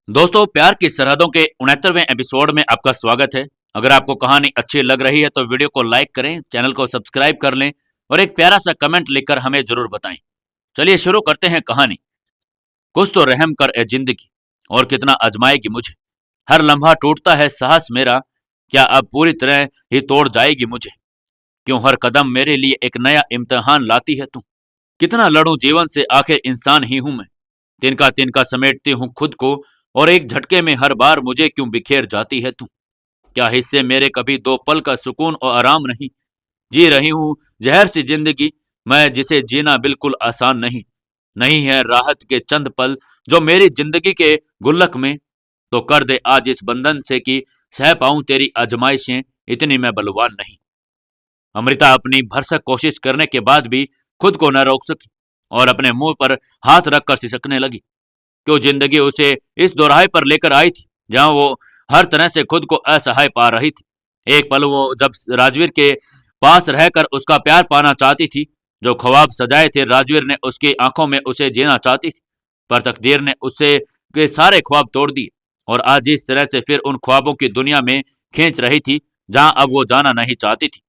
दोस्तों, प्यार की सरहदों के 69वें एपिसोड में आपका स्वागत है। अगर आपको कहानी अच्छी लग रही है तो वीडियो को लाइक करें, चैनल को सब्सक्राइब कर लें और एक प्यारा सा कमेंट लिखकर हमें जरूर बताएं। चलिए शुरू करते हैं कहानी। कुछ तो रहम कर ए जिंदगी, और कितना आजमाएगी मुझे। हर लम्हा टूटता है साहस मेरा, क्या अब पूरी तरह ही तोड़ जाएगी मुझे। क्यों हर कदम मेरे लिए एक नया इम्तिहान लाती है तू। कितना लड़ूं जीवन से, आखिर इंसान ही हूं मैं। तिनका तिनका समेटती हूँ खुद को, और एक झटके में हर बार मुझे क्यों बिखेर जाती है तू। क्या हिस्से मेरे कभी दो पल का सुकून और आराम नहीं। जी रही हूँ जहर सी जिंदगी मैं, जिसे जीना बिल्कुल आसान नहीं। नहीं है राहत के चंद पल जो मेरी जिंदगी के गुल्लक में। तो कर दे आज इस बंधन से कि सह पाऊं तेरी आजमाइशें, इतनी मैं बलवान नहीं। अमृता अपनी भरसक कोशिश करने के बाद भी खुद को न रोक सकी और अपने मुंह पर हाथ रखकर सिसकने लगी। क्यों जिंदगी उसे इस दोराहे पर लेकर आई थी जहां वो हर तरह से खुद को असहाय पा रही थी। एक पल वो जब राजवीर के पास रहकर उसका प्यार पाना चाहती थी। जो ख्वाब सजाए थे राजवीर ने उसकी आंखों में उसे जीना चाहती थी, पर तकदीर ने उससे के सारे ख्वाब तोड़ दिए और आज इस तरह से फिर उन ख्वाबों की दुनिया में खींच रही थी जहां अब वो जाना नहीं चाहती थी।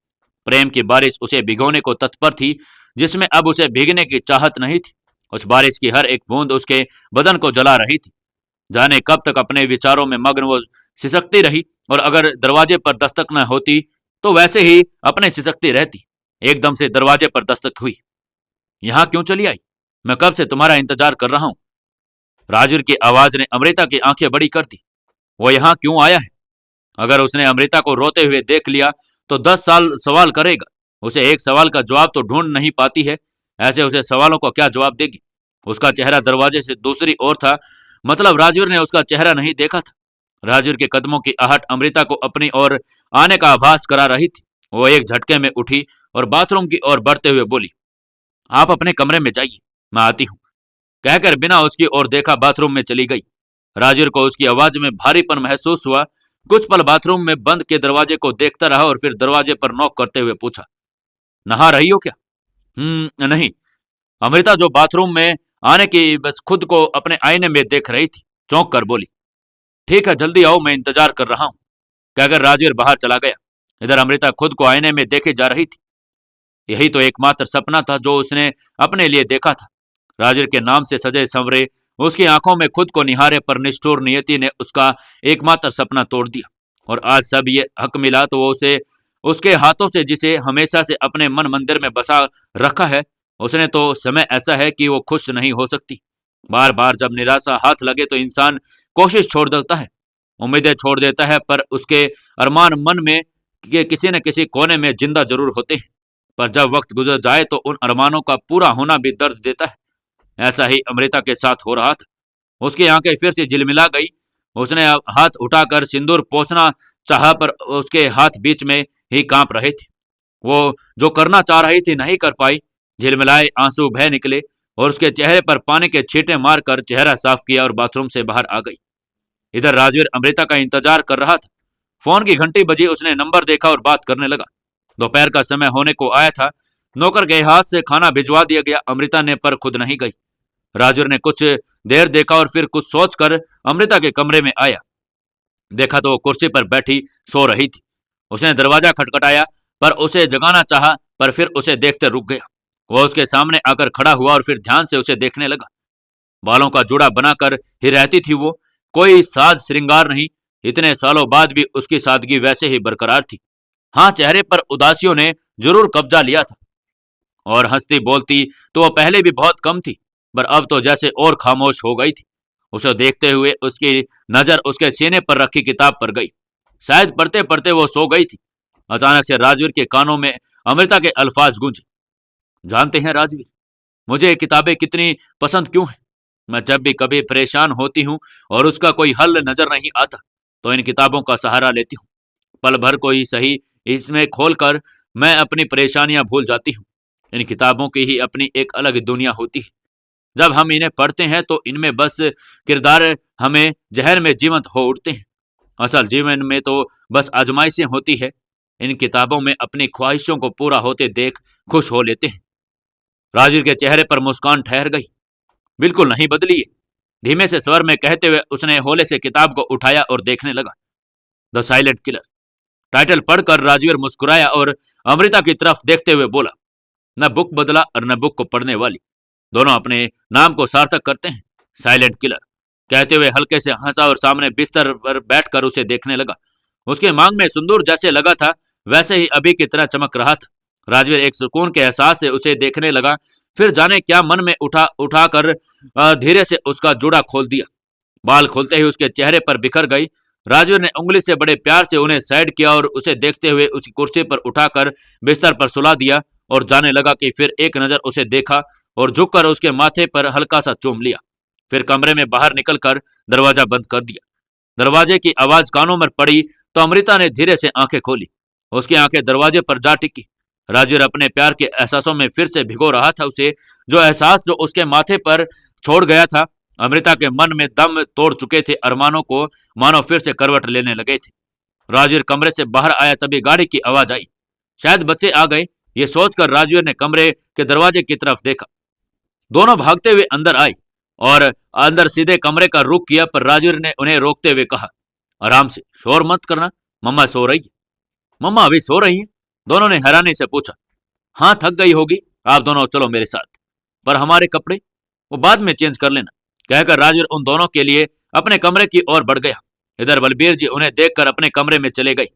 प्रेम की बारिश उसे भिगोने को तत्पर थी, जिसमें अब उसे भीगने की चाहत नहीं थी। उस बारिश की हर एक बूंद उसके बदन को जला रही थी। जाने कब तक अपने विचारों में मग्न वो सिसकती रही, और अगर दरवाजे पर दस्तक न होती तो वैसे ही अपने सिसकती रहती। एकदम से दरवाजे पर दस्तक हुई। यहां क्यों चली आई? मैं कब से तुम्हारा इंतजार कर रहा हूं। राजवीर की आवाज ने अमृता की आंखें बड़ी कर दी। वो यहाँ क्यों आया है? अगर उसने अमृता को रोते हुए देख लिया तो 10 साल सवाल करेगा। उसे एक सवाल का जवाब तो ढूंढ नहीं पाती है, ऐसे उसे सवालों को क्या जवाब देगी। उसका चेहरा दरवाजे से दूसरी ओर था, मतलब राजवीर ने उसका चेहरा नहीं देखा था। राजवीर के कदमों की आहट अमृता को अपनी ओर आने का आभास करा रही थी। वो एक झटके में उठी और बाथरूम की ओर बढ़ते हुए बोली, आप अपने कमरे में जाइए, मैं आती हूँ। कहकर बिना उसकी ओर देखा बाथरूम में चली गई। राजवीर को उसकी आवाज में भारीपन महसूस हुआ। कुछ पल बाथरूम में बंद के दरवाजे को देखता रहा और फिर दरवाजे पर नॉक करते हुए पूछा, नहा रही हो क्या? नहीं। अमृता जो बाथरूम में आने की बस खुद को अपने आईने में देख रही थी, चौंक कर बोली, ठीक है जल्दी आओ, मैं इंतजार कर रहा हूं। कहकर राजवीर बाहर चला गया। इधर अमृता खुद को आईने में देखे जा रही थी। यही तो एकमात्र सपना था जो उसने अपने लिए देखा था। राजवीर के नाम से सजे संवरे उसकी आंखों में खुद को निहारे, पर निष्ठुर नियति ने उसका एकमात्र सपना तोड़ दिया। और आज सब ये हक मिला तो वो उसे उसके हाथों से, जिसे हमेशा से अपने मन मंदिर में बसा रखा है, उसने तो समय ऐसा है कि वो खुश नहीं हो सकती। बार बार जब निराशा हाथ लगे तो इंसान कोशिश छोड़ देता है, उम्मीदें छोड़ देता है, पर उसके अरमान मन में के किसी न किसी कोने में जिंदा जरूर होते हैं। पर जब वक्त गुजर जाए तो उन अरमानों का पूरा होना भी दर्द देता है। ऐसा ही अमृता के साथ हो रहा था। उसकी आंखें फिर से झिलमिला गई। उसने अब हाथ उठाकर सिंदूर पोंछना चाहा, पर उसके हाथ बीच में ही कांप रहे थे। वो जो करना चाह रही थी नहीं कर पाई। झिलमिलाए आंसू बह निकले और उसके चेहरे पर पानी के छींटे मारकर चेहरा साफ किया और बाथरूम से बाहर आ गई। इधर राजवीर अमृता का इंतजार कर रहा था। फोन की घंटी बजी, उसने नंबर देखा और बात करने लगा। दोपहर का समय होने को आया था। नौकर के हाथ से खाना भिजवा दिया गया। अमृता ने पर खुद नहीं गई। राजवीर ने कुछ देर देखा और फिर कुछ सोचकर अमृता के कमरे में आया। देखा तो वो कुर्सी पर बैठी सो रही थी। उसने दरवाजा खटखटाया, पर उसे जगाना चाहा, पर फिर उसे देखते रुक गया। वह उसके सामने आकर खड़ा हुआ और फिर ध्यान से उसे देखने लगा। बालों का जूड़ा बनाकर ही रहती थी वो, कोई साज श्रृंगार नहीं। इतने सालों बाद भी उसकी सादगी वैसे ही बरकरार थी। हाँ, चेहरे पर उदासियों ने जरूर कब्जा लिया था, और हंसती बोलती तो वह पहले भी बहुत कम थी, पर अब तो जैसे और खामोश हो गई थी। उसे देखते हुए उसकी नजर उसके सीने पर रखी किताब पर गई। शायद पढ़ते पढ़ते वो सो गई थी। अचानक से राजवीर के कानों में अमृता के अल्फाज गूंजे, जानते हैं राजवीर, मुझे ये किताबें कितनी पसंद क्यों हैं? मैं जब भी कभी परेशान होती हूँ और उसका कोई हल नजर नहीं आता तो इन किताबों का सहारा लेती हूँ। पल भर को ही सही, इसमें खोलकर मैं अपनी परेशानियां भूल जाती हूँ। इन किताबों की ही अपनी एक अलग दुनिया होती है। जब हम इन्हें पढ़ते हैं तो इनमें बस किरदार हमें जहर में जीवंत हो उठते हैं। असल जीवन में तो बस आजमाइशें होती है। इन किताबों में अपनी ख्वाहिशों को पूरा होते देख खुश हो लेते हैं। राजीव के चेहरे पर मुस्कान ठहर गई। बिल्कुल नहीं बदली है। धीमे से स्वर में कहते हुए उसने होले से किताब को उठाया और देखने लगा। द साइलेंट किलर टाइटल पढ़कर राजवीर मुस्कुराया और अमृता की तरफ देखते हुए बोला, न बुक बदला और न बुक को पढ़ने वाली, दोनों अपने नाम को सार्थक करते हैं। साइलेंट किलर कहते हुए हल्के से हंसा और सामने बिस्तर पर बैठकर उसे देखने लगा। उसके मांग में सिंदूर जैसे लगा था वैसे ही अभी की तरह चमक रहा था। राजवीर एक सुकून के एहसास से उसे देखने लगा। फिर जाने क्या मन में उठाकर धीरे से उसका जूड़ा खोल दिया। बाल खोलते ही उसके चेहरे पर बिखर गई। राजवीर ने उंगली से बड़े प्यार से उन्हें साइड किया और उसे देखते हुए उसकी कुर्सी पर उठाकर बिस्तर पर सुला दिया और जाने लगा कि फिर एक नजर उसे देखा और झुककर उसके माथे पर हल्का सा चूम लिया। फिर कमरे में बाहर निकलकर दरवाजा बंद कर दिया। दरवाजे की आवाज कानों में पड़ी तो अमृता ने धीरे से आंखें खोली। उसकी आंखें दरवाजे पर जा टिकी। राजवीर अपने प्यार के एहसासों में फिर से भिगो रहा था। उसे जो एहसास जो उसके माथे पर छोड़ गया था, अमृता के मन में दम तोड़ चुके थे। अरमानों को मानो फिर से करवट लेने लगे थे। राजवीर कमरे से बाहर आया तभी गाड़ी की आवाज आई। शायद बच्चे आ गए, ये सोचकर राजवीर ने कमरे के दरवाजे की तरफ देखा। दोनों भागते हुए अंदर आए और अंदर सीधे कमरे का रुख किया, पर राजवीर ने उन्हें रोकते हुए कहा, आराम से, शोर मत करना, मम्मा सो रही है। मम्मा अभी सो रही है? दोनों ने हैरानी से पूछा। हाँ, थक गई होगी, आप दोनों चलो मेरे साथ, पर हमारे कपड़े वो बाद में चेंज कर लेना, कहकर राजवीर उन दोनों के लिए अपने कमरे की ओर बढ़ गया। इधर बलबीर जी उन्हें देखकर अपने कमरे में चले गए।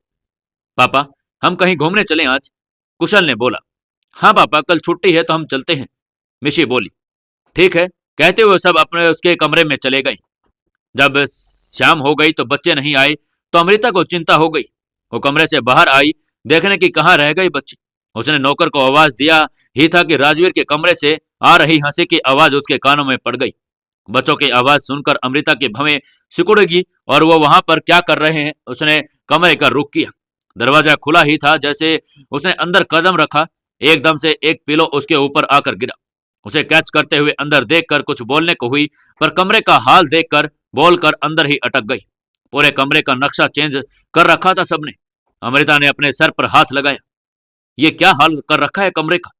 पापा, हम कहीं घूमने चलें आज? कुशल ने बोला। हाँ पापा, कल छुट्टी है तो हम चलते हैं, मिशी बोली। ठीक है, कहते हुए सब अपने उसके कमरे में चले गए। जब शाम हो गई तो बच्चे नहीं आए तो अमृता को चिंता हो गई। वो कमरे से बाहर आई, देखने की कहाँ रह गई बच्चे। उसने नौकर को आवाज दिया ही था कि राजवीर के कमरे से आ रही हंसी की आवाज उसके कानों में पड़ गई। बच्चों की आवाज सुनकर अमृता की भवें सिकुड़ेगी और वो वहां पर क्या कर रहे हैं, उसने कमरे का रुख किया। दरवाजा खुला ही था। जैसे उसने अंदर कदम रखा, एकदम से एक पिलो उसके ऊपर आकर गिरा। उसे कैच करते हुए अंदर देखकर कुछ बोलने को हुई, पर कमरे का हाल देखकर बोलकर अंदर ही अटक गई। पूरे कमरे का नक्शा चेंज कर रखा था सबने। अमृता ने अपने सर पर हाथ लगाया। ये क्या हाल कर रखा है कमरे का?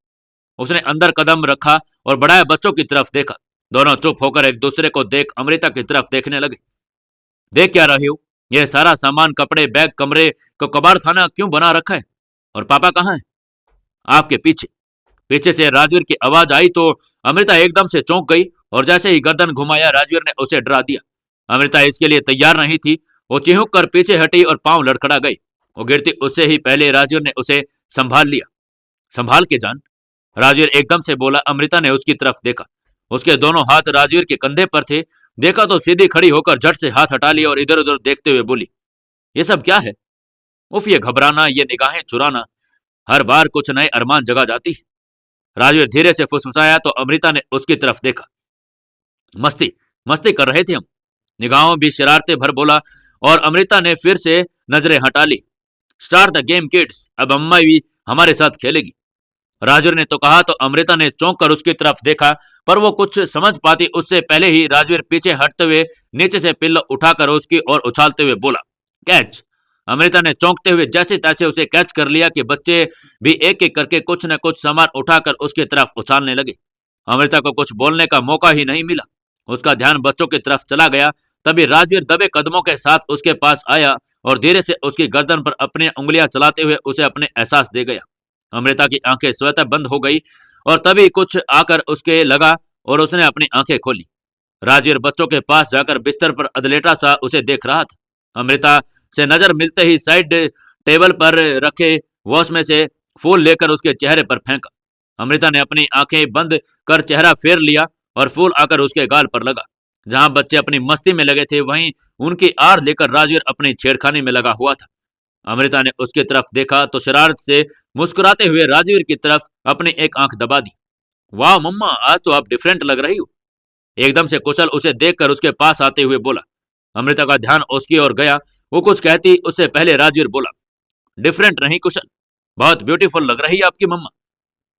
उसने अंदर कदम रखा और बढ़ाया बच्चों की तरफ देखा। दोनों चुप होकर एक दूसरे को देख अमृता की तरफ देखने लगे। देख क्या रही हो? यह सारा सामान, कपड़े, बैग कमरे को कबाड़ खाना क्यों बना रखा है? और पापा कहाँ है? आपके पीछे। पीछे से राजवीर की आवाज आई तो अमृता एकदम से चौंक गई और जैसे ही गर्दन घुमाया राजवीर ने उसे डरा दिया। अमृता इसके लिए तैयार नहीं थी। वो चिहुक कर पीछे हटी और पांव लड़खड़ा गई। वो गिरती उससे ही पहले राजवीर ने उसे संभाल लिया। संभाल के जान, राजवीर एकदम से बोला। अमृता ने उसकी तरफ देखा। उसके दोनों हाथ राजवीर के कंधे पर थे। देखा तो सीधी खड़ी होकर झट से हाथ हटा लिया और इधर उधर देखते हुए बोली, ये सब क्या है? उफ, ये घबराना, ये निगाहें चुराना, हर बार कुछ नए अरमान जगा जाती है। राजवीर धीरे से फुसफुसाया तो अमृता ने उसकी तरफ देखा। मस्ती मस्ती कर रहे थे हम, निगाहों भी शरारते भर बोला और अमृता ने फिर से नजरें हटा ली। स्टार्ट द गेम किड्स, अब अम्मा भी हमारे साथ खेलेगी, राजवीर ने तो कहा तो अमृता ने चौंक कर उसकी तरफ देखा, पर वो कुछ समझ पाती उससे पहले ही राजवीर पीछे हटते हुए नीचे से पिल्लो उठाकर उसकी ओर उछालते हुए बोला, कैच। अमृता ने चौंकते हुए जैसे तैसे उसे कैच कर लिया कि बच्चे भी एक एक करके कुछ न कुछ सामान उठाकर उसकी तरफ उछालने लगे। अमृता को कुछ बोलने का मौका ही नहीं मिला। उसका ध्यान बच्चों की तरफ चला गया। तभी राजवीर दबे कदमों के साथ उसके पास आया और धीरे से उसकी गर्दन पर अपनी उंगलियां चलाते हुए उसे अपने एहसास दे गया। अमृता की आंखें स्वतः बंद हो गई और तभी कुछ आकर उसके लगा और उसने अपनी आंखें खोली। राजवीर बच्चों के पास जाकर बिस्तर पर अधलेटा सा उसे देख रहा था। अमृता से नजर मिलते ही साइड टेबल पर रखे वॉश में से फूल लेकर उसके चेहरे पर फेंका। अमृता ने अपनी आंखें बंद कर चेहरा फेर लिया और फूल आकर उसके गाल पर लगा। जहां बच्चे अपनी मस्ती में लगे थे वहीं उनकी आड़ लेकर राजवीर अपनी छेड़खानी में लगा हुआ था। अमृता ने उसकी तरफ देखा तो शरारत से मुस्कुराते हुए राजवीर की तरफ अपनी एक आंख दबा दी। वाह मम्मा, आज तो आप डिफरेंट लग रही हो, एकदम से कुशल उसे देखकर उसके पास आते हुए बोला। अमृता का ध्यान उसकी ओर गया। वो कुछ कहती उससे पहले राजवीर बोला, डिफरेंट नहीं कुशल, बहुत ब्यूटीफुल लग रही है आपकी मम्मा।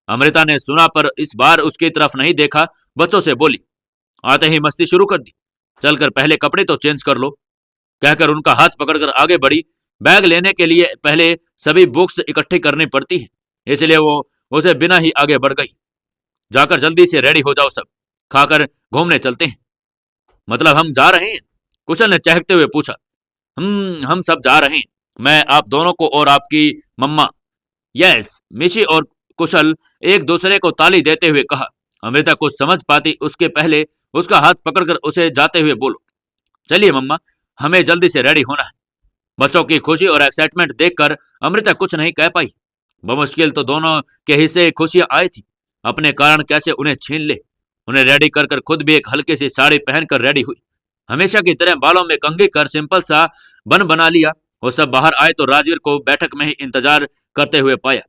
अमृता ने सुना पर इस बार उसकी तरफ नहीं देखा। बच्चों से बोली, आते ही मस्ती शुरू कर दी, चलकर पहले कपड़े तो चेंज कर लो, कहकर उनका हाथ पकड़कर आगे बढ़ी। बैग लेने के लिए पहले सभी बुक्स इकट्ठी करनी पड़ती है, इसलिए वो उसे बिना ही आगे बढ़ गई। जाकर जल्दी से रेडी हो जाओ, सब खाकर घूमने चलते हैं। मतलब हम जा रहे हैं? कुशल ने चहकते हुए पूछा। हम सब जा रहे हैं, मैं, आप दोनों को और आपकी मम्मा। यस, मिशी और कुशल एक दूसरे को ताली देते हुए कहा। अमृता कुछ समझ पाती उसके पहले उसका हाथ पकड़कर उसे जाते हुए बोलो, चलिए मम्मा, हमें जल्दी से रेडी होना है। बच्चों की खुशी और एक्साइटमेंट देखकर अमृता कुछ नहीं कह पाई। बमुश्किल तो दोनों के हिस्से खुशियां आई थी, अपने कारण कैसे उन्हें छीन ले। उन्हें रेडी कर कर खुद भी एक हल्की सी साड़ी पहनकर रेडी हुई। हमेशा की तरह बालों में कंघी कर सिंपल सा बन बना लिया। वो सब बाहर आए तो राजवीर को बैठक में ही इंतजार करते हुए पाया।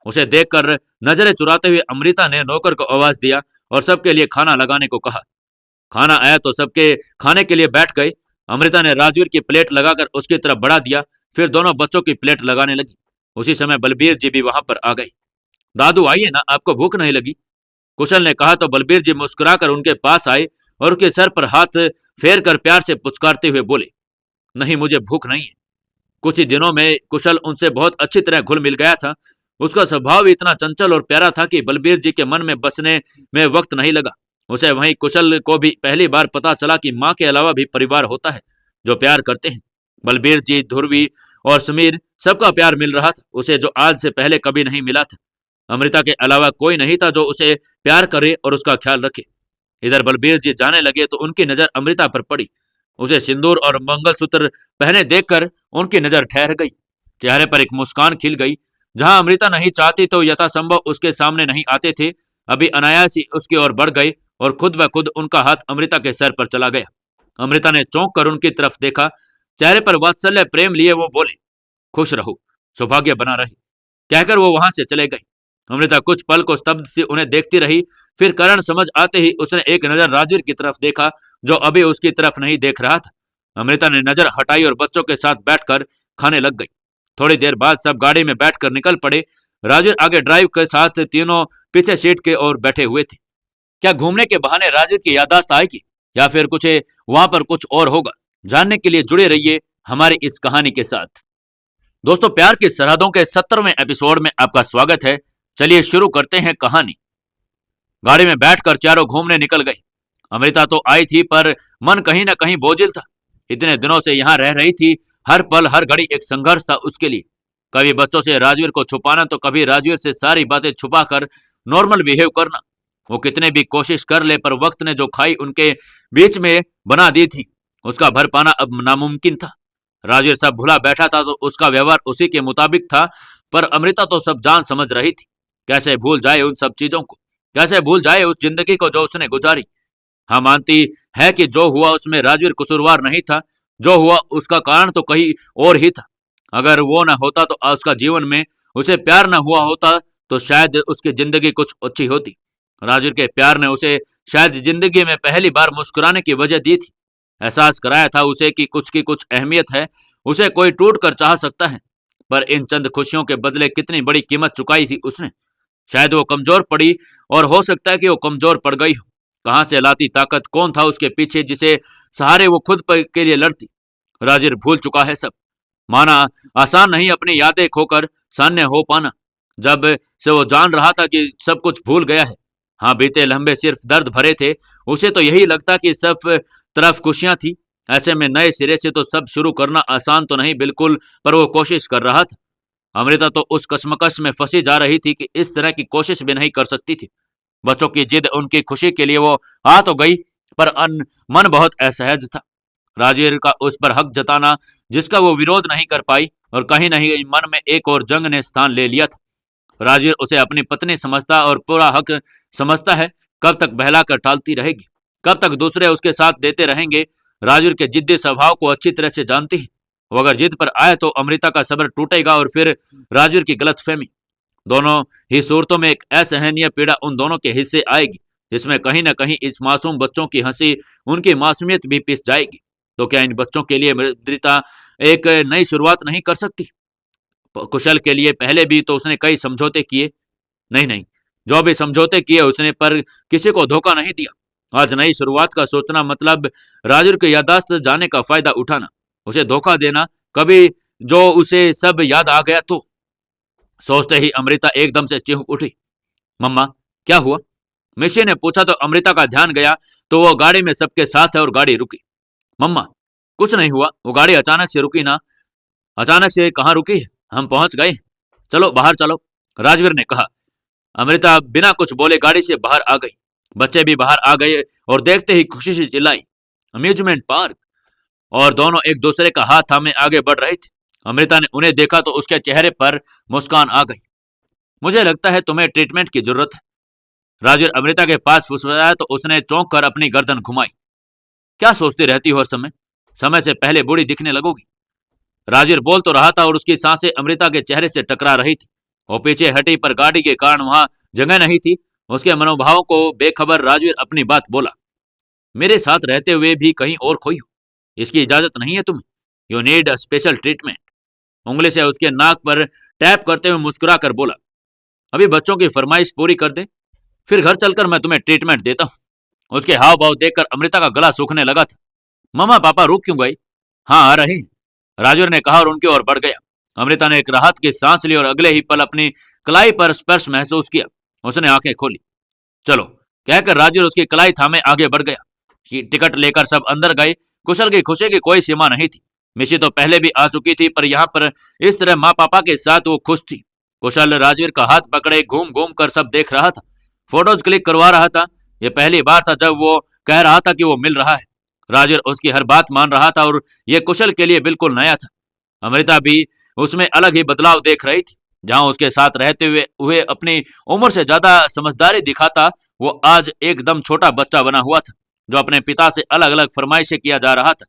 उसे देखकर नजरें चुराते हुए अमृता ने नौकर को आवाज दिया और सबके लिए खाना लगाने को कहा। खाना आया तो सबके खाने के लिए बैठ गए। अमृता ने राजवीर की प्लेट लगाकर उसकी तरफ बढ़ा दिया, फिर दोनों बच्चों की प्लेट लगाने लगी। उसी समय बलबीर जी भी वहां पर आ गए। दादू आइए ना, आपको भूख नहीं लगी? कुशल ने कहा तो बलबीर जी मुस्कुराकर उनके पास आए और उसके सर पर हाथ फेर कर प्यार से पुचकारते हुए बोले, नहीं, मुझे भूख नहीं है। कुछ ही दिनों में कुशल उनसे बहुत अच्छी तरह घुल मिल गया था। उसका स्वभाव इतना चंचल और प्यारा था कि बलबीर जी के मन में बसने में वक्त नहीं लगा। उसे वहीं कुशल को भी पहली बार पता चला कि माँ के अलावा भी परिवार होता है जो प्यार करते हैं। बलबीर जी, ध्रुवी और समीर, सबका प्यार मिल रहा था उसे, जो आज से पहले कभी नहीं मिला था। अमृता के अलावा कोई नहीं था जो उसे प्यार करे और उसका ख्याल रखे। इधर बलबीर जी जाने लगे तो उनकी नजर अमृता पर पड़ी। उसे सिंदूर और मंगलसूत्र पहने देखकर उनकी नजर ठहर गई। चेहरे पर एक मुस्कान खिल गई। जहां अमृता नहीं चाहती तो यथासंभव उसके सामने नहीं आते थे, अभी अनायास ही उसकी ओर बढ़ गए और खुद ब खुद उनका हाथ अमृता के सर पर चला गया। अमृता ने चौंक कर उनकी तरफ देखा। चेहरे पर वात्सल्य प्रेम लिए वो बोले, खुश रहो, सौभाग्य बना रहे, कहकर वो वहां से चले गए। अमृता कुछ पल को स्तब्ध सी उन्हें देखती रही। फिर कारण समझ आते ही उसने एक नजर राजवीर की तरफ देखा, जो अभी उसकी तरफ नहीं देख रहा था। अमृता ने नजर हटाई और बच्चों के साथ बैठकर खाने लग गई। थोड़ी देर बाद सब गाड़ी में बैठकर निकल पड़े। राजवीर आगे ड्राइव के साथ, तीनों पीछे सीट के और बैठे हुए थे। क्या घूमने के बहाने राजवीर की याददाश्त आएगी या फिर कुछ वहां पर कुछ और होगा? जानने के लिए जुड़े रहिए हमारी इस कहानी के साथ। दोस्तों, प्यार की सरहदों के 17वें एपिसोड में आपका स्वागत है। चलिए शुरू करते हैं कहानी। गाड़ी में बैठकर चारों घूमने निकल गए। अमृता तो आई थी पर मन कहीं ना कहीं बोझिल था। इतने दिनों से यहाँ रह रही थी, हर पल हर घड़ी एक संघर्ष था उसके लिए। कभी बच्चों से राजवीर को छुपाना तो कभी राजवीर से सारी बातें छुपाकर नॉर्मल बिहेव करना। वो कितने भी कोशिश कर ले पर वक्त ने जो खाई उनके बीच में बना दी थी, उसका भर पाना अब नामुमकिन था। राजवीर सब भुला बैठा था तो उसका व्यवहार उसी के मुताबिक था, पर अमृता तो सब जान समझ रही थी। कैसे भूल जाए उन सब चीजों को, कैसे भूल जाए उस जिंदगी को जो उसने गुजारी। हाँ, मानती है कि जो हुआ उसमें राजवीर कसूरवार नहीं था। जो हुआ उसका कारण तो कहीं और ही था। अगर वो न होता तो उसका जीवन में उसे प्यार न हुआ होता तो शायद उसकी जिंदगी कुछ अच्छी होती। राजवीर के प्यार ने उसे शायद जिंदगी में पहली बार मुस्कुराने की वजह दी थी। एहसास कराया था उसे कि कुछ की कुछ अहमियत है। उसे कोई टूट कर चाह सकता है, पर इन चंद खुशियों के बदले कितनी बड़ी कीमत चुकाई थी उसने। शायद वो कमजोर पड़ी और हो सकता है कि वो कमजोर पड़ गई हो। कहां से लाती ताकत, कौन था उसके पीछे जिसे सहारे वो खुद के लिए लड़ती। राजवीर भूल चुका है सब। माना आसान नहीं अपनी यादें खोकर सान्य हो पाना। जब से वो जान रहा था कि सब कुछ भूल गया है। हाँ, बीते लंबे सिर्फ दर्द भरे थे। उसे तो यही लगता कि सब तरफ खुशियां थी। ऐसे में नए सिरे से तो सब शुरू करना आसान तो नहीं बिल्कुल, पर वो कोशिश कर रहा था। अमृता तो उस कश्मकश में फंसी जा रही थी कि इस तरह की कोशिश भी नहीं कर सकती थी। बच्चों की जिद, उनकी खुशी के लिए वो आ तो गई, पर मन बहुत असहज था। राजवीर का उस पर हक जताना जिसका वो विरोध नहीं कर पाई, और कहीं नहीं मन में एक और जंग ने स्थान ले लिया था। राजवीर उसे अपनी पत्नी समझता और पूरा हक समझता है। कब तक बहलाकर टालती रहेगी, कब तक दूसरे उसके साथ देते रहेंगे। राजवीर के जिद्दी स्वभाव को अच्छी तरह से जानती है। वो अगर जिद पर आए तो अमृता का सब्र टूटेगा और फिर राजवीर की गलतफहमी। दोनों ही सूरतों में एक असहनीय पीड़ा उन दोनों के हिस्से आएगी, जिसमें कहीं ना कहीं इस मासूम बच्चों की हंसी, उनकी मासूमियत भी पिस जाएगी। तो क्या इन बच्चों के लिए अमृता एक नई शुरुआत नहीं कर सकती? कुशल के लिए पहले भी तो उसने कई समझौते किए। नहीं नहीं, जो भी समझौते किए उसने, पर किसी को धोखा नहीं दिया। आज नई शुरुआत का सोचना मतलब राजवीर की याददाश्त जाने का फायदा उठाना, उसे धोखा देना। कभी जो उसे सब याद आ गया तो सोचते ही अमृता एकदम से चीख उठी। मम्मा, क्या हुआ? मिशी ने पूछा तो अमृता का ध्यान गया तो वो गाड़ी में सबके साथ है और गाड़ी रुकी। मम्मा, कुछ नहीं हुआ, वो गाड़ी अचानक से रुकी ना। अचानक से कहाँ रुकी है, हम पहुंच गए। चलो बाहर चलो, राजवीर ने कहा। अमृता बिना कुछ बोले गाड़ी से बाहर आ गई। बच्चे भी बाहर आ गए और देखते ही खुशी से चिल्लाई, अम्यूजमेंट पार्क। और दोनों एक दूसरे का हाथ थामे आगे बढ़ रहे थे। अमृता ने उन्हें देखा तो उसके चेहरे पर मुस्कान आ गई। मुझे लगता है तुम्हें ट्रीटमेंट की जरूरत है। राजवीर अमृता के पास फुसफुसाया तो उसने चौंक कर अपनी गर्दन घुमाई। क्या सोचती रहती हो हर समय, समय से पहले बूढ़ी दिखने लगोगी। राजवीर बोल तो रहा था और उसकी सांसें अमृता के चेहरे से टकरा रही थी। वो पीछे हटी पर गाड़ी के कारण वहां जगह नहीं थी। उसके मनोभाव को बेखबर राजवीर अपनी बात बोला, मेरे साथ रहते हुए भी कहीं और खोई हो, इसकी इजाजत नहीं है तुम्हें। You need a special treatment. उंगली से उसके नाक पर टैप करते हुए मुस्कुरा कर बोला, अभी बच्चों की फरमाइश पूरी कर दे, फिर घर चलकर मैं तुम्हें ट्रीटमेंट देता हूँ। उसके हाव भाव देखकर अमृता का गला सूखने लगा था। मम्मा पापा रुक क्यों गई? हाँ आ रहे हैं, राजवीर ने कहा और उनकी ओर बढ़ गया। अमृता ने एक राहत की सांस ली और अगले ही पल अपनी कलाई पर स्पर्श महसूस किया। उसने आंखें खोली। चलो कहकर राजवीर उसकी कलाई थामे आगे बढ़ गया। टिकट लेकर सब अंदर गए। कुशल की खुशी की कोई सीमा नहीं थी। मिशी तो पहले भी आ चुकी थी पर यहाँ पर इस तरह माँ पापा के साथ वो खुश थी। कुशल राजवीर का हाथ पकड़े घूम घूम कर सब देख रहा था, फोटोज क्लिक करवा रहा था। यह पहली बार था जब वो कह रहा था कि वो मिल रहा है। राजवीर उसकी हर बात मान रहा था और यह कुशल के लिए बिल्कुल नया था। अमृता भी उसमें अलग ही बदलाव देख रही थी। जहां उसके साथ रहते हुए अपनी उम्र से ज्यादा समझदारी दिखाता, वो आज एकदम छोटा बच्चा बना हुआ था जो अपने पिता से अलग अलग फरमाइशें किया जा रहा था।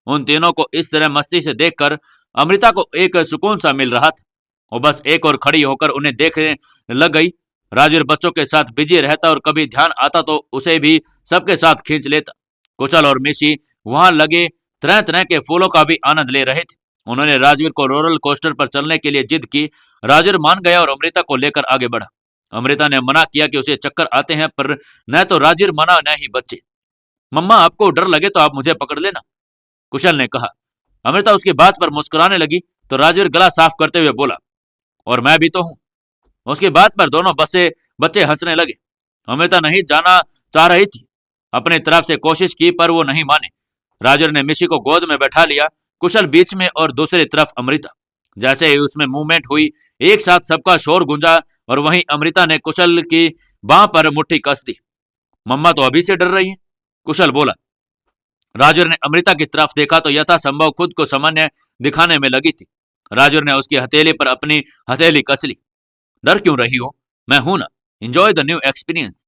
उन तीनों को इस तरह मस्ती से देखकर अमृता को एक सुकून सा मिल रहा था। वो बस एक और खड़ी होकर उन्हें देखने लग गई। राजवीर बच्चों के साथ बिजी रहता और कभी ध्यान आता तो उसे भी सबके साथ खींच लेता। कुशल और मिशी वहां लगे तरह तरह के फूलों का भी आनंद ले रहे थे। उन्होंने राजवीर को रोलर कोस्टर पर चलने के लिए जिद की। राजवीर मान गया और अमृता को लेकर आगे बढ़ा। अमृता ने मना किया कि उसे चक्कर आते हैं, पर न तो राजवीर मना न ही बच्चे। मम्मा आपको डर लगे तो आप मुझे पकड़ लेना, कुशल ने कहा। अमृता उसकी बात पर मुस्कुराने लगी तो राजवीर गला साफ करते हुए बोला, और मैं भी तो हूं। उसकी बात पर दोनों बच्चे हंसने लगे। अमृता नहीं जाना चाह रही थी, अपनी तरफ से कोशिश की पर वो नहीं माने। राजवीर ने मिशी को गोद में बैठा लिया, कुशल बीच में और दूसरी तरफ अमृता। जैसे ही उसमें मूवमेंट हुई, एक साथ सबका शोर गूंजा और वहीं अमृता ने कुशल की बांह पर मुट्ठी कस दी। मम्मा तो अभी से डर रही है, कुशल बोला। राजवीर ने अमृता की तरफ देखा तो यथासंभव खुद को सामान्य दिखाने में लगी थी। राजवीर ने उसकी हथेली पर अपनी हथेली कस ली। डर क्यों रही हो, मैं हूं ना, enjoy the new experience,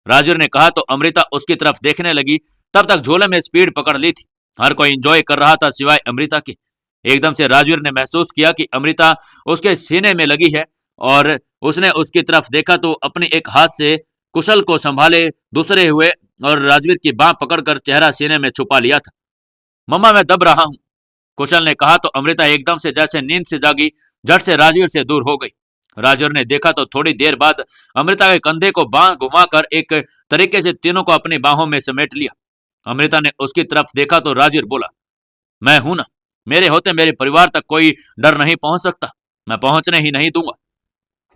Rajveer ने कहा तो अमृता उसकी तरफ देखने लगी। तब तक झोले में स्पीड पकड़ ली थी। हर कोई एंजॉय कर रहा था सिवाय अमृता के। एकदम से राजवीर ने महसूस किया कि अमृता उसके सीने में लगी है और उसने उसकी तरफ देखा तो अपनी एक हाथ से कुशल को संभाले दूसरे हुए और राजवीर की बांह पकड़कर चेहरा सीने में छुपा लिया था। मम्मा मैं दब रहा हूं, कुशल ने कहा तो अमृता एकदम से जैसे नींद से जागी झट से राजवीर से दूर हो गई। राजवीर ने देखा तो थोड़ी देर बाद अमृता के कंधे को बांह घुमाकर एक तरीके से तीनों को अपनी बाहों में समेट लिया। अमृता ने उसकी तरफ देखा तो राजवीर बोला, मैं हूं ना, मेरे होते मेरे परिवार तक कोई डर नहीं पहुंच सकता, मैं पहुंचने ही नहीं दूंगा।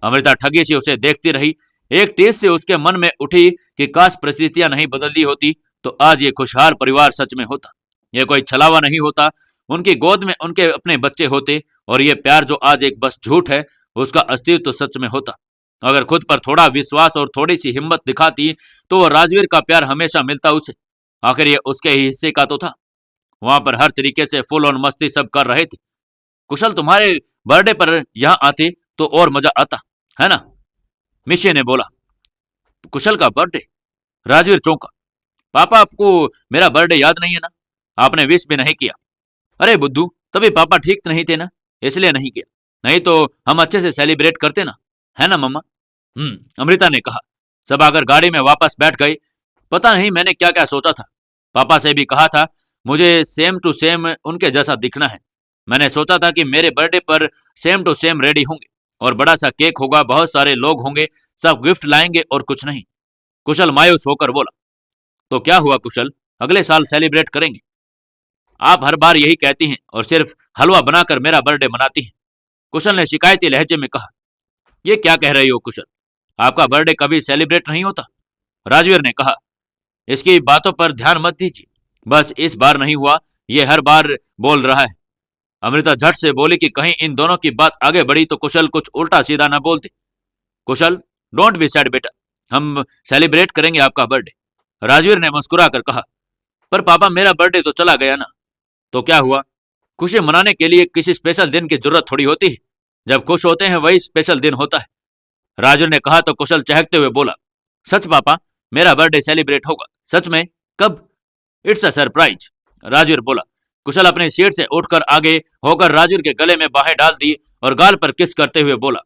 अमृता ठगी सी उसे देखती रही। एक टीस से उसके मन में उठी कि काश परिस्थितियां नहीं बदलती होती तो आज ये खुशहाल परिवार सच में होता। ये कोई छलावा नहीं होता, उनकी गोद में उनके अपने बच्चे होते और ये प्यार जो आज एक बस झूठ है उसका अस्तित्व तो सच में होता। अगर खुद पर थोड़ा विश्वास और थोड़ी सी हिम्मत दिखाती तो वो राजवीर का प्यार हमेशा मिलता उसे। आखिर ये उसके ही हिस्से का तो था। वहां पर हर तरीके से फुल ऑन मस्ती सब कर रहे थे। कुशल तुम्हारे बर्थडे पर यहाँ आते तो और मजा आता है ना, मिशी ने बोला। कुशल का बर्थडे? राजवीर चौंका। पापा आपको मेरा बर्थडे याद नहीं है ना, आपने विश भी नहीं किया। अरे बुद्धू, तभी पापा ठीक नहीं थे ना, इसलिए नहीं किया, नहीं तो हम अच्छे से सेलिब्रेट करते ना, है ना मम्मा? अमृता ने कहा। सब आकर गाड़ी में वापस बैठ गई। पता नहीं मैंने क्या क्या सोचा था। पापा से भी कहा था मुझे सेम टू सेम उनके जैसा दिखना है। मैंने सोचा था कि मेरे बर्थडे पर सेम टू सेम रेडी होंगे और बड़ा सा केक होगा, बहुत सारे लोग होंगे, सब गिफ्ट लाएंगे और कुछ नहीं। कुशल मायूस होकर बोला। तो क्या हुआ कुशल, अगले साल सेलिब्रेट करेंगे। आप हर बार यही कहती हैं और सिर्फ हलवा बनाकर मेरा बर्थडे मनाती हैं, कुशल ने शिकायती लहजे में कहा। ये क्या कह रही हो कुशल, आपका बर्थडे कभी सेलिब्रेट नहीं होता? राजवीर ने कहा, इसकी बातों पर ध्यान मत दीजिए, बस इस बार नहीं हुआ, ये हर बार बोल रहा है। अमृता झट से बोली कि कहीं इन दोनों की बात आगे बढ़ी तो कुशल कुछ उल्टा सीधा ना बोल दे। कुशल, डोंट बी सैड बेटा, हम सेलिब्रेट करेंगे आपका बर्थडे। राजवीर ने मुस्कुरा कर कहा, पर पापा मेरा बर्थडे तो चला गया ना। तो क्या हुआ? खुशी मनाने के लिए किसी स्पेशल दिन की जरूरत थोड़ी होती है, जब खुश होते हैं वही स्पेशल दिन होता है। राजवीर ने कहा तो कुशल चहकते हुए बोला, सच पापा, मेरा बर्थडे सेलिब्रेट होगा। सच में? कब? इट्स अ सरप्राइज, राजवीर बोला। कुशल अपने सीट से उठकर आगे होकर राजवीर के गले में बाहें डाल दी और गाल पर किस करते हुए बोला,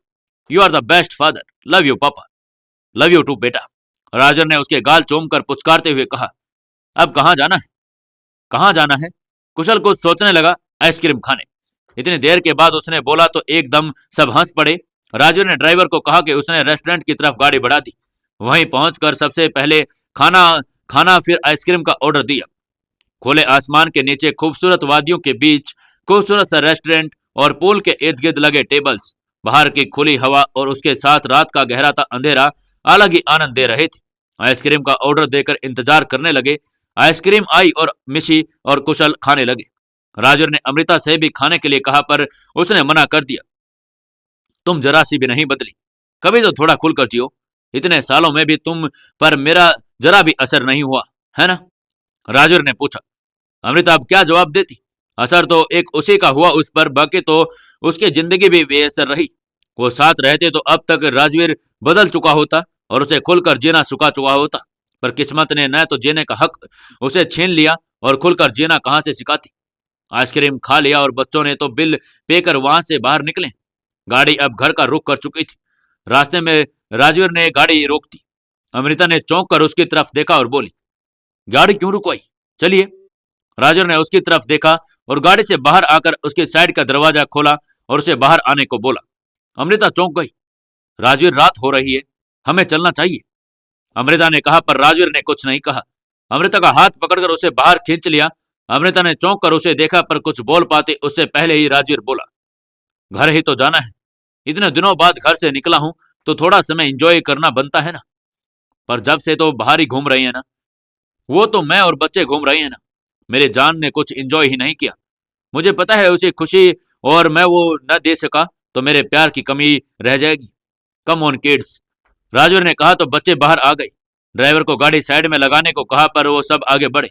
you are the best father, love you पापा। लव यू टू बेटा। राजवीर ने उसके गाल चूमकर पुचकारते हुए कहा, अब कहाँ जाना है? कहाँ जाना है? कुशल कुछ सोचने लगा, आइसक्रीम खाने। इतनी देर के बाद उसने बोला तो एकदम सब हंस पड़े। राजवीर ने ड्राइवर को कहा कि उसने रेस्टोरेंट की तरफ गाड़ी बढ़ा दी। वहीं पहुंचकर सबसे पहले खाना खाना फिर आइसक्रीम का ऑर्डर दिया। खुले आसमान के नीचे खूबसूरत वादियों के बीच खूबसूरत सा रेस्टोरेंट और पूल के इर्द गिर्द लगे टेबल्स, बाहर की खुली हवा और उसके साथ रात का गहराता अंधेरा अलग ही आनंद दे रहे थे। आइसक्रीम का ऑर्डर देकर इंतजार करने लगे। आइसक्रीम आई और मिशी और कुशल खाने लगे। राजवीर ने अमृता से भी खाने के लिए कहा पर उसने मना कर दिया। तुम जरा सी भी नहीं बदली, कभी तो थोड़ा खुलकर जियो। इतने सालों में भी तुम पर मेरा जरा भी असर नहीं हुआ, है ना? राजवीर ने पूछा। अमृता अब क्या जवाब देती? असर तो एक उसी का हुआ उस पर, बाकी तो उसकी जिंदगी भी बेअसर रही। वो साथ रहते तो अब तक राजवीर बदल चुका होता और उसे खुलकर जीना सिखा चुका होता, पर किस्मत ने न तो जीने का हक उसे छीन लिया और खुलकर जीना कहां से सिखाती। आइसक्रीम खा लिया और बच्चों ने तो बिल पे कर वहां से बाहर निकले। गाड़ी अब घर का रुख कर चुकी थी। रास्ते में राजवीर ने गाड़ी रोक दी। अमृता ने चौंक कर उसकी तरफ देखा और बोली, गाड़ी क्यों रुकवाई? चलिए। राजवीर ने उसकी तरफ देखा और गाड़ी से बाहर आकर उसके साइड का दरवाजा खोला और उसे बाहर आने को बोला। अमृता चौंक गई। राजवीर, रात हो रही है, हमें चलना चाहिए, अमृता ने कहा, पर राजवीर ने कुछ नहीं कहा। अमृता का हाथ पकड़कर उसे बाहर खींच लिया। अमृता ने चौंक कर उसे देखा पर कुछ बोल पाते उससे पहले ही राजवीर बोला, घर ही तो जाना है, इतने दिनों बाद घर से निकला हूं तो थोड़ा समय एंजॉय करना बनता है ना। पर जब से तो बाहर ही घूम रही है ना। वो तो मैं और बच्चे घूम रहे हैं ना। मेरे जान ने कुछ एंजॉय ही नहीं किया। मुझे पता है उसे खुशी और मैं वो न दे सका तो मेरे प्यार की कमी रह जाएगी। कम ऑन किड्स, राजवीर ने कहा तो बच्चे बाहर आ गए। ड्राइवर को गाड़ी साइड में लगाने को कहा पर वो सब आगे बढ़े।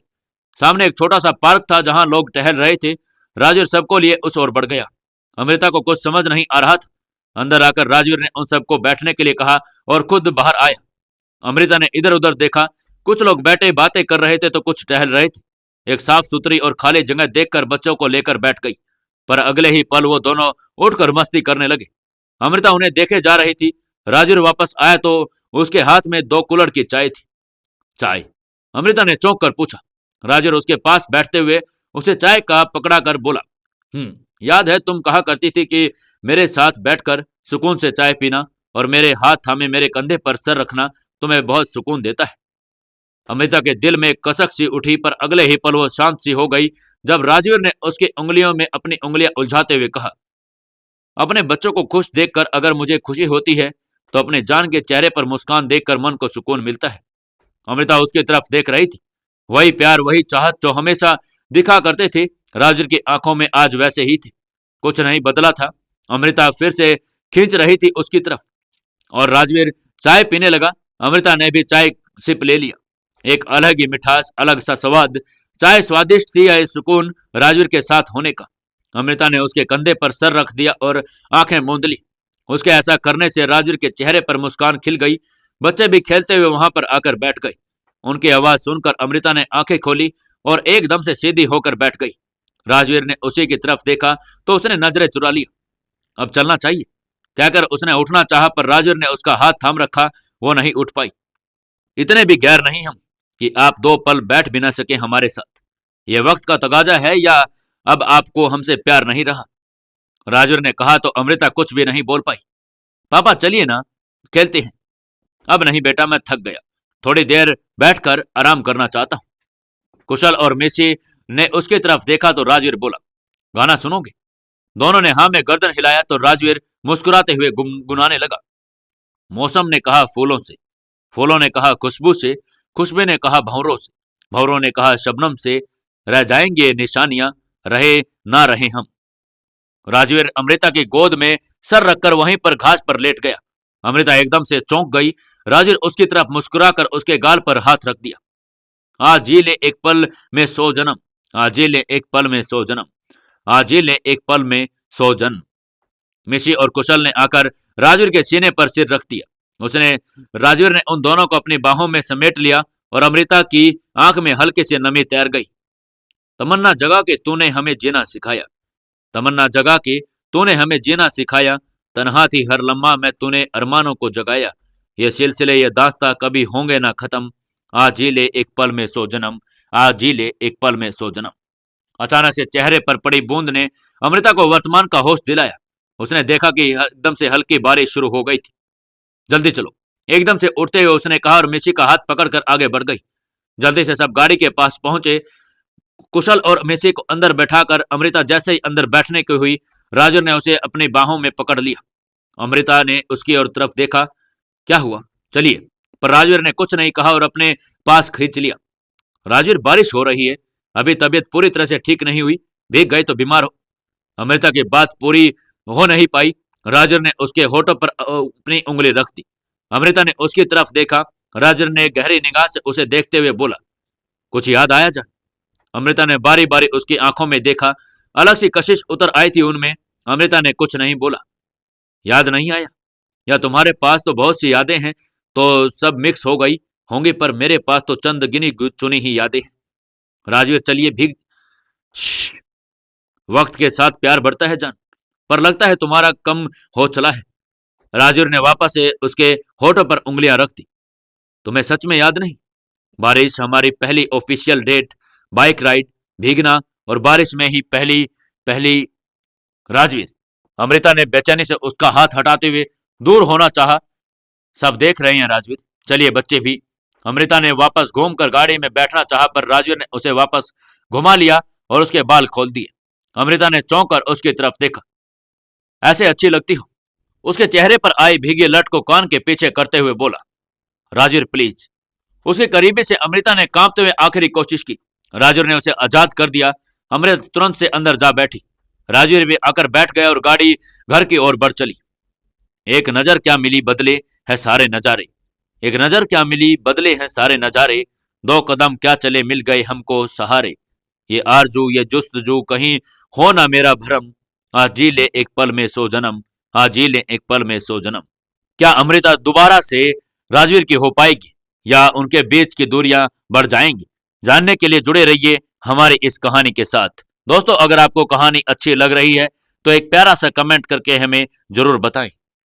सामने एक छोटा सा पार्क था जहां लोग टहल रहे थे। राजवीर सबको लिए उस ओर बढ़ गया। अमृता को कुछ समझ नहीं आ रहा था। अंदर आकर राजवीर ने उन सबको बैठने के लिए कहा और खुद बाहर आया। अमृता ने इधर उधर देखा। कुछ लोग बैठे बातें कर रहे थे तो कुछ टहल रहे थे। एक साफ सुथरी और खाली जगह देखकर बच्चों को लेकर बैठ गई, पर अगले ही पल वो दोनों उठकर मस्ती करने लगे। अमृता उन्हें देखे जा रही थी। राजवीर वापस आया तो उसके हाथ में 2 कुल्हड़ की चाय थी। चाय? अमृता ने चौंक कर पूछा। राजवीर उसके पास बैठते हुए उसे चाय का पकड़ा कर बोला, याद है तुम कहा करती थी कि मेरे साथ बैठकर सुकून से चाय पीना और मेरे हाथ थामे मेरे कंधे पर सर रखना तुम्हें बहुत सुकून देता है। अमृता के दिल में कसक सी उठी, पर अगले ही पल वो शांत सी हो गई जब राजवीर ने उसकी उंगलियों में अपनी उंगलियां उलझाते हुए कहा, अपने बच्चों को खुश देखकर अगर मुझे खुशी होती है तो अपने जान के चेहरे पर मुस्कान देखकर मन को सुकून मिलता है। अमृता उसकी तरफ देख रही थी। वही प्यार, वही चाहत जो हमेशा दिखा करते थे राजवीर की आंखों में आज वैसे ही थे। कुछ नहीं बदला था। अमृता फिर से खींच रही थी उसकी तरफ और राजवीर चाय पीने लगा। अमृता ने भी चाय सिप ले लिया। एक अलग ही मिठास, अलग सा स्वाद। चाय स्वादिष्ट थी या सुकून राजवीर के साथ होने का। अमृता ने उसके कंधे पर सर रख दिया और आंखें मूंद ली। उसके ऐसा करने से राजवीर के चेहरे पर मुस्कान खिल गई। बच्चे भी खेलते हुए वहां पर आकर बैठ गए। उनकी आवाज सुनकर अमृता ने आंखें खोली और एकदम से सीधी होकर बैठ गई। राजवीर ने उसी की तरफ देखा तो उसने नजरें चुरा लिया। अब चलना चाहिए कहकर उसने उठना चाहा, पर राजवीर ने उसका हाथ थाम रखा। वो नहीं उठ पाई। इतने भी गैर नहीं हम कि आप 2 पल बैठ भी ना सके हमारे साथ। यह वक्त का तगाजा है या अब आपको हमसे प्यार नहीं रहा? राजवीर ने कहा तो अमृता कुछ भी नहीं बोल पाई। पापा चलिए ना, खेलते हैं। अब नहीं बेटा, मैं थक गया, थोड़ी देर बैठकर आराम करना चाहता हूं। कुशल और मेसी ने उसकी तरफ देखा तो राजवीर बोला, गाना सुनोगे? दोनों ने हाँ में गर्दन हिलाया तो राजवीर मुस्कुराते हुए गुनगुनाने लगा, मौसम ने कहा फूलों से, फूलों ने कहा खुशबू से, खुशबू ने कहा भंवरों से, भंवरों ने कहा शबनम से, रह जाएंगे निशानियां, रहे ना रहे हम। राजवीर अमृता की गोद में सर रखकर वहीं पर घास पर लेट गया। अमृता एकदम से चौंक गई। राजवीर उसकी तरफ मुस्कुराकर उसके गाल पर हाथ रख दिया। आज जी ले एक पल में 100 जन्म, आज जी ले एक पल में 100 जन्म, आज जी ले एक पल में 100 जन्म। मिशी और कुशल ने आकर राजवीर के सीने पर सिर रख दिया। उसने राजवीर ने उन दोनों को अपनी बाहों में समेट लिया और अमृता की आंख में हल्की सी नमी तैर गई। तमन्ना जगा के तूने हमें जीना सिखाया, तमन्ना जगा के तूने हमें जीना सिखाया, तन्हा थी हर लम्हा में तूने अरमानों को जगाया। ये सिलसिले ये दास्ता कभी होंगे ना खत्म, आज जी ले एक पल में 100 जन्म, आज जी ले एक पल में 100 जन्म। अचानक से चेहरे पर पड़ी बूंद ने अमृता को वर्तमान का होश दिलाया। उसने देखा कि एकदम से हल्की बारिश शुरू हो गई थी। जल्दी चलो, एकदम से उठते हुए उसने कहा और मिशी का हाथ पकड़कर आगे बढ़ गई। जल्दी से सब गाड़ी के पास पहुंचे। कुशल और मिशी को अंदर बैठाकर अमृता जैसे ही अंदर बैठने की हुई, राजू ने उसे अपनी बाहों में पकड़ लिया। अमृता ने उसकी ओर तरफ देखा। क्या हुआ, चलिए। पर राजवीर ने कुछ नहीं कहा और अपने पास खींच लिया। राजवीर, बारिश हो रही है, अभी तबीयत पूरी तरह से ठीक नहीं हुई, भीग गए तो बीमार हो। अमृता की बात पूरी हो नहीं पाई। राजवीर ने उसके होठों पर अपनी उंगली रख दी। अमृता ने उसकी तरफ देखा। राजवीर ने गहरी निगाह से उसे देखते हुए बोला, कुछ याद आया जान? अमृता ने बारी बारी उसकी आंखों में देखा। अलग सी कशिश उतर आई थी उनमें। अमृता ने कुछ नहीं बोला। याद नहीं आया? या तुम्हारे पास तो बहुत सी यादें हैं, तो सब मिक्स हो गई होंगी, पर मेरे पास तो चंद गिनी चुनी ही यादें हैं। राजवीर, चलिए भीग। श्श्श, वक्त के साथ प्यार बढ़ता है जान, पर लगता है तुम्हारा कम हो चला है। राजवीर ने वापस से उसके होठों पर उंगलियां रख दी। तुम्हें सच में याद नहीं? बारिश, हमारी पहली ऑफिशियल डेट, बाइक राइड, भीगना और बारिश में ही पहली पहली। राजवीर, अमृता ने बेचैनी से उसका हाथ हटाते हुए दूर होना चाहा। सब देख रहे हैं राजवीर, चलिए बच्चे भी। अमृता ने वापस घूमकर गाड़ी में बैठना चाहा, पर राजवीर ने उसे वापस घुमा लिया और उसके बाल खोल दिए। अमृता ने चौंक कर उसकी तरफ देखा। ऐसे अच्छी लगती हो, उसके चेहरे पर आई भीगी लट को कान के पीछे करते हुए बोला। राजवीर प्लीज। उसके करीबी से अमृता ने कांपते हुए आखिरी कोशिश की। राजवीर ने उसे आजाद कर दिया। अमृता तुरंत से अंदर जा बैठी। राजवीर भी आकर बैठ गया और गाड़ी घर की ओर बढ़ चली। एक नजर क्या मिली बदले है सारे नजारे, एक नजर क्या मिली बदले हैं सारे नजारे, 2 कदम क्या चले मिल गए हमको सहारे। ये आरजू ये जुस्तजू कहीं हो ना मेरा भरम, आज जी ले एक पल में 100 जन्म, आज जी ले एक पल में 100 जन्म। क्या अमृता दोबारा से राजवीर की हो पाएगी या उनके बीच की दूरियां बढ़ जाएंगी? जानने के लिए जुड़े रहिए हमारी इस कहानी के साथ। दोस्तों, अगर आपको कहानी अच्छी लग रही है तो एक प्यारा सा कमेंट करके हमें जरूर बताएं।